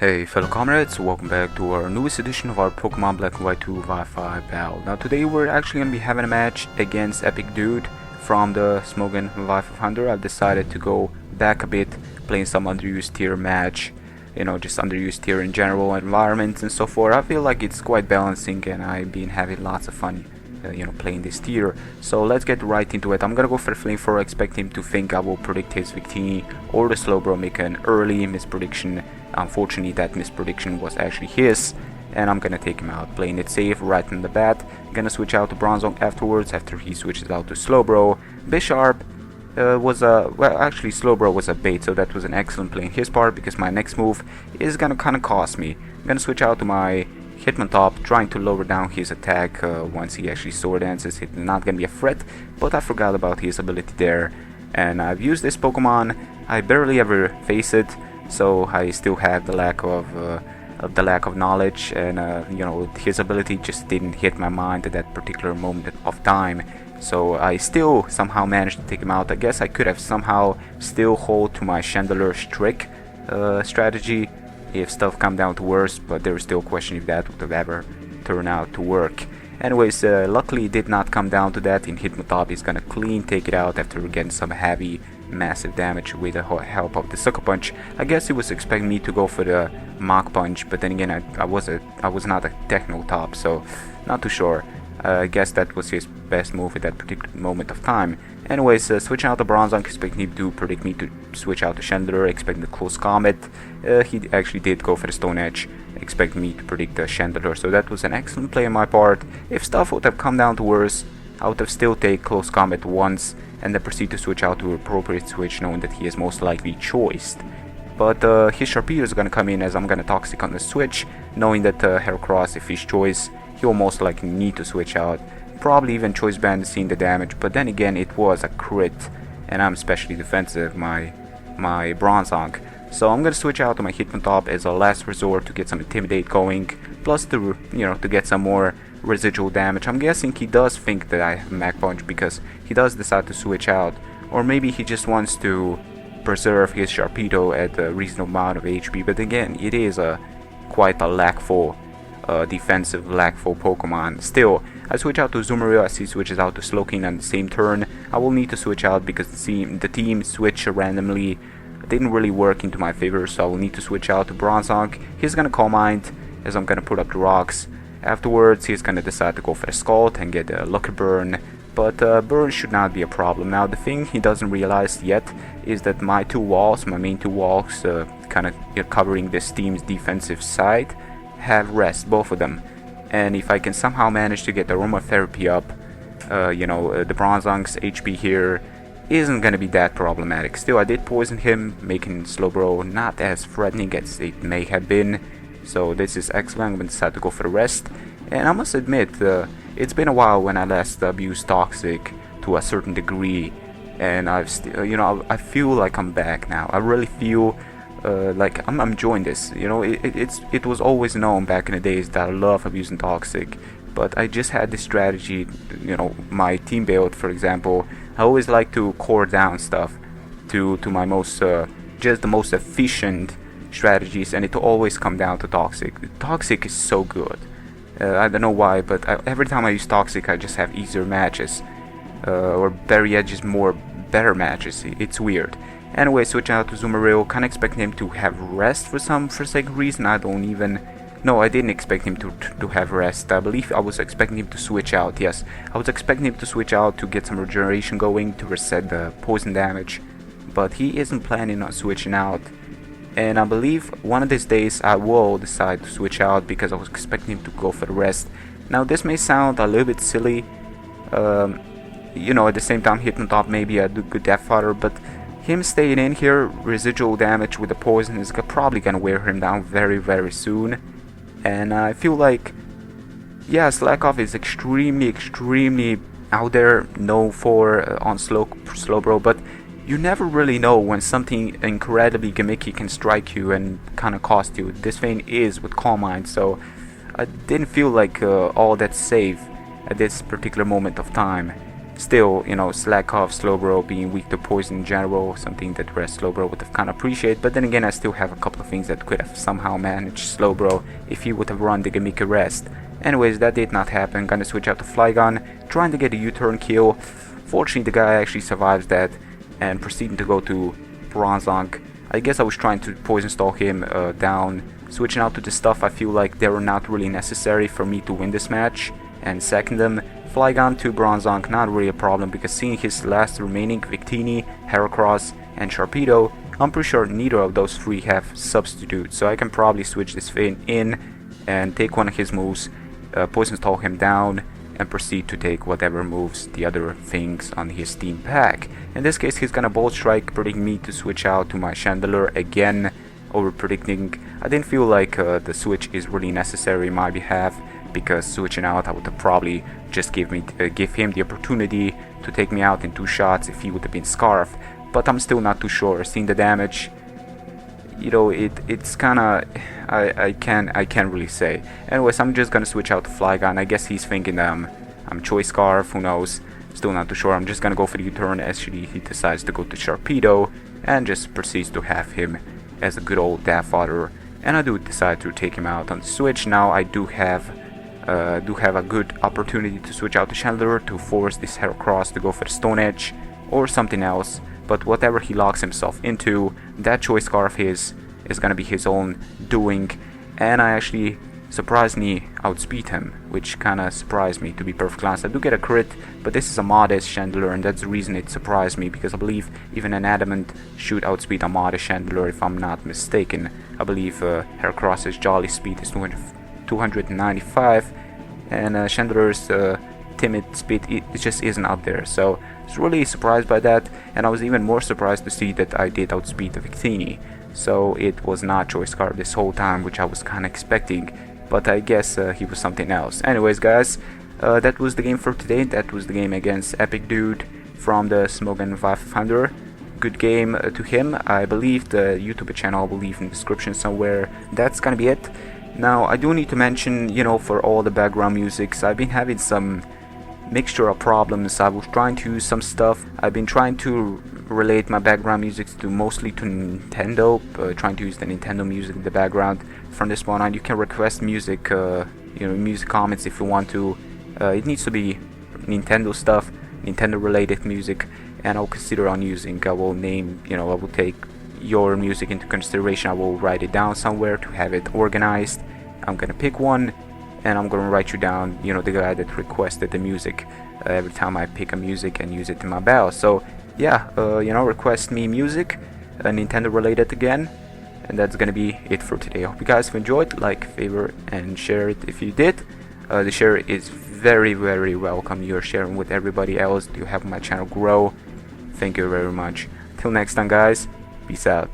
Hey fellow comrades, welcome back to our newest edition of our Pokemon BW2 Wi-Fi battle. Now today we're actually going to be having a match against Epic Dude from the Smogon Vi500. I've decided to go back a bit, playing some underused tier match, just underused tier in general, environments and so forth. I feel like it's quite balancing and I've been having lots of fun playing this tier. So let's get right into it. I'm gonna go for the Flamethrower, expect him to think I will predict his Victini or the Slowbro, make an early misprediction. Unfortunately that misprediction was actually his, and I'm gonna take him out, playing it safe right in the bat. Gonna switch out to Bronzong afterwards, after he switches out to Slowbro. Bisharp was a, well actually Slowbro was a bait, so that was an excellent play on his part, because my next move is gonna kinda cost me. I'm gonna switch out to my Hitmontop, trying to lower down his attack once he actually Sword Dances. It's not gonna be a threat, but I forgot about his ability there. And I've used this Pokemon, I barely ever face it, so I still have the lack of knowledge, and his ability just didn't hit my mind at that particular moment of time. So I still somehow managed to take him out. I guess I could have somehow still hold to my Chandelure Strick strategy if stuff come down to worse, but there is still a question if that would have ever turned out to work. Anyways, luckily it did not come down to that. In Hitmontop is gonna clean take it out after getting some heavy massive damage with the help of the Sucker Punch. I guess he was expecting me to go for the Mach Punch, but then again I was not a Techno Top, so not too sure. I guess that was his best move at that particular moment of time. Anyways, switching out to Bronzong, expecting him to predict me to switch out to Chandelure, expecting the Close Comet. He actually did go for the Stone Edge, expecting me to predict the Chandelure, so that was an excellent play on my part. If stuff would have come down to worse, I would have still taken Close Comet once and then proceed to switch out to an appropriate switch, knowing that he is most likely choiced. But his Sharpedo is going to come in as I'm going to Toxic on the switch, knowing that Heracross, if he's choice, he'll most likely need to switch out. Probably even Choice Band seeing the damage, but then again it was a crit and I'm especially defensive, my Bronzong. So I'm gonna switch out to my Hitmontop as a last resort to get some Intimidate going, plus to get some more residual damage. I'm guessing he does think that I have Mach Punch because he does decide to switch out, or maybe he just wants to preserve his Sharpedo at a reasonable amount of HP, but again it is quite a lackful defensive lackful Pokemon. Still, I switch out to Azumarill as he switches out to Slowking on the same turn. I will need to switch out because the team switch randomly didn't really work into my favor, so I will need to switch out to Bronzong. He's gonna Calm Mind as I'm gonna put up the rocks. Afterwards, he's gonna decide to go for a Scald and get a Lucky Burn, but Burn should not be a problem. Now, the thing he doesn't realize yet is that my main two walls, kind of covering this team's defensive side, have rest, both of them. And if I can somehow manage to get Aromatherapy up, the Bronzong's HP here isn't gonna be that problematic. Still, I did poison him, making Slowbro not as threatening as it may have been. So this is excellent. I'm gonna decide to go for the rest. And I must admit, it's been a while when I last abused Toxic to a certain degree, and I've I feel like I'm back now. I really feel like I'm enjoying this. It was always known back in the days that I love abusing Toxic, but I just had this strategy. My team build, for example, I always like to core down stuff to my most just the most efficient strategies, and it always come down to Toxic. Toxic is so good. I don't know why, but every time I use Toxic I just have easier matches, or Berry Edge is better matches. It's weird. Anyway, switching out to Azumarill, kinda expecting him to have rest for some forsaken reason. I didn't expect him to have rest. I believe I was expecting him to switch out. Yes, I was expecting him to switch out to get some regeneration going, to reset the poison damage, but he isn't planning on switching out. And I believe one of these days I will decide to switch out because I was expecting him to go for the rest. Now this may sound a little bit silly, at the same time Hitmontop may be a good death fodder, but him staying in here, residual damage with the poison is probably gonna wear him down very, very soon. And I feel like, yeah, Slackoff is extremely out there, known for on Slowbro, but you never really know when something incredibly gimmicky can strike you and kind of cost you. This thing is with Calm Mind, so I didn't feel like all that safe at this particular moment of time. still, you know, slack off Slowbro being weak to poison in general, something that rest Slowbro would have kind of appreciated. But then again, I still have a couple of things that could have somehow managed Slowbro if he would have run the Gimmicky Rest. Anyways, that did not happen. Gonna switch out to Flygon, trying to get a U-turn kill. Fortunately, the guy actually survives that and proceeding to go to Bronzong. I guess I was trying to poison stall him down. Switching out to the stuff I feel like they were not really necessary for me to win this match and second them. Flygon to Bronzong, not really a problem, because seeing his last remaining Victini, Heracross and Sharpedo, I'm pretty sure neither of those three have substitute, so I can probably switch this thing in and take one of his moves, poison stall him down, and proceed to take whatever moves the other things on his team pack. In this case, he's gonna Bolt Strike, predicting me to switch out to my Chandelure again, over predicting. I didn't feel like the switch is really necessary in my behalf, because switching out I would have probably just give him the opportunity to take me out in 2 shots if he would have been Scarf. But I'm still not too sure. Seeing the damage, you know, it's kinda I can't really say. Anyways, I'm just gonna switch out to Flygon. I guess he's thinking I'm Choice Scarf, who knows. Still not too sure. I'm just gonna go for the U-turn. Actually, he decides to go to Sharpedo and just proceeds to have him as a good old Daft Fodder. And I do decide to take him out on the switch. Now I do have a good opportunity to switch out to Chandelure to force this Heracross to go for the Stone Edge or something else. But whatever he locks himself into, that Choice Scarf is gonna be his own doing. And I actually surprisingly outspeed him, which kinda surprised me, to be perfectly honest. I do get a crit, but this is a modest Chandelure, and that's the reason it surprised me, because I believe even an Adamant should outspeed a modest Chandelure if I'm not mistaken. I believe Heracross's Jolly speed is 295, and Chandelure's timid speed, it just isn't out there. So I was really surprised by that, and I was even more surprised to see that I did outspeed the Victini. So it was not Choice Scarf this whole time, which I was kinda expecting, but I guess he was something else. Anyways, guys, that was the game for today. That was the game against Epic Dude from the Smogon 500. Good game to him. I believe the YouTube channel, I will leave in the description somewhere. That's gonna be it. Now, I do need to mention, you know, for all the background musics, I've been having some mixture of problems. I was trying to use some stuff. I've been trying to relate my background music to mostly to Nintendo, trying to use the Nintendo music in the background. From this point on, you can request music, you know, music comments if you want to. It needs to be Nintendo stuff, Nintendo related music, and I'll consider on using. I will name, you know, I will take your music into consideration. I will write it down somewhere to have it organized. I'm gonna pick one, and I'm gonna write you down, you know, the guy that requested the music every time I pick a music and use it in my battle. So yeah, you know, request me music, Nintendo related again, and that's gonna be it for today. I hope you guys have enjoyed. Like, favorite, and share it if you did. The share is very, very welcome. You're sharing with everybody else to help my channel grow. Thank you very much. Till next time, guys. Peace out.